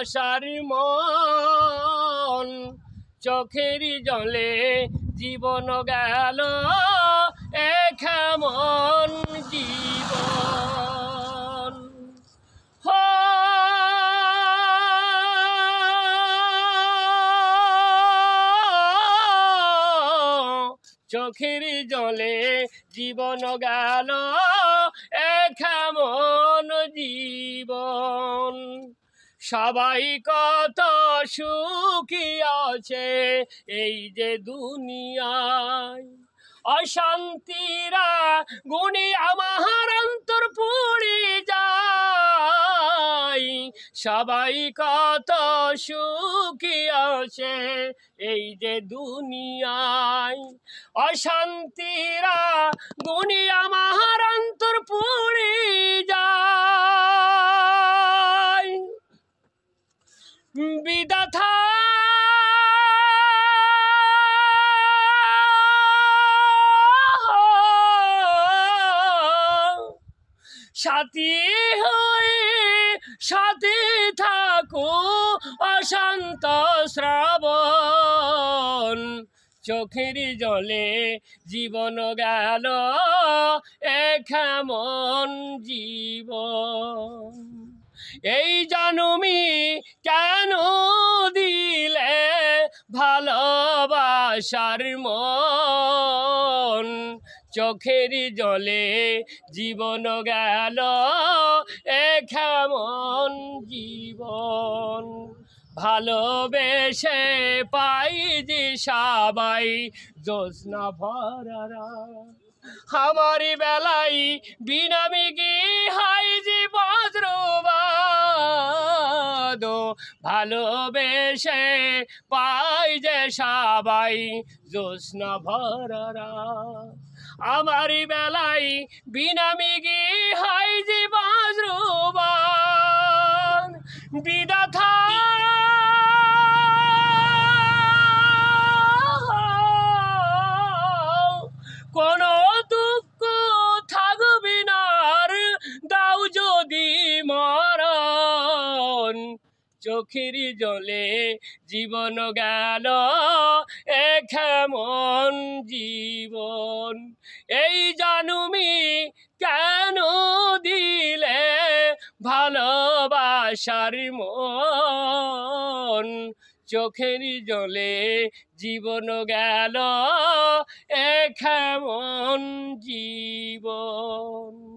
ভালোবাসার মন চোখের জলে জীবন গেল কেমন জীবন চোখের জলে জীবন গেল কেমন জীবন সবাই কত সুখী আছে এই যে দুনিয়ায় অশান্তিরা গুণে আমার অন্তর পুড়ে যায় সবাই কত সুখী আছে এই যে দুনিয়ায় অশান্তিরা গুণে আমার অন্তর পুড়ে যায় বিধাতা সাথী হয়ে সাথে থাকো অশান্ত শ্রাবণ চোখের জলে জীবন গেল কেমন জীবন এই জনমি কেন দিলে ভালোবাসার মন চোখের জলে জীবন গেল কেমন জীবন ভালোবেসে পাই যে সবাই জ্যোৎস্না ভরারা আমার বেলাই বিনামি কি হাই যে বজ্রবাদ ভালোবেসে পাই যে সবাই জ্যোৎস্না ভরারা আমার বেলাই বিনামি কি হাই যে বজ্রবাদ বিধাতা কোন দুঃখ থাকবি না দাও যদি মরণ চোখের জলে জীবন গেল কেমন জীবন এই জনমি কেন দিলে ভালোবাসার মন চোখের জলে জীবন গেল কেমন জীবন।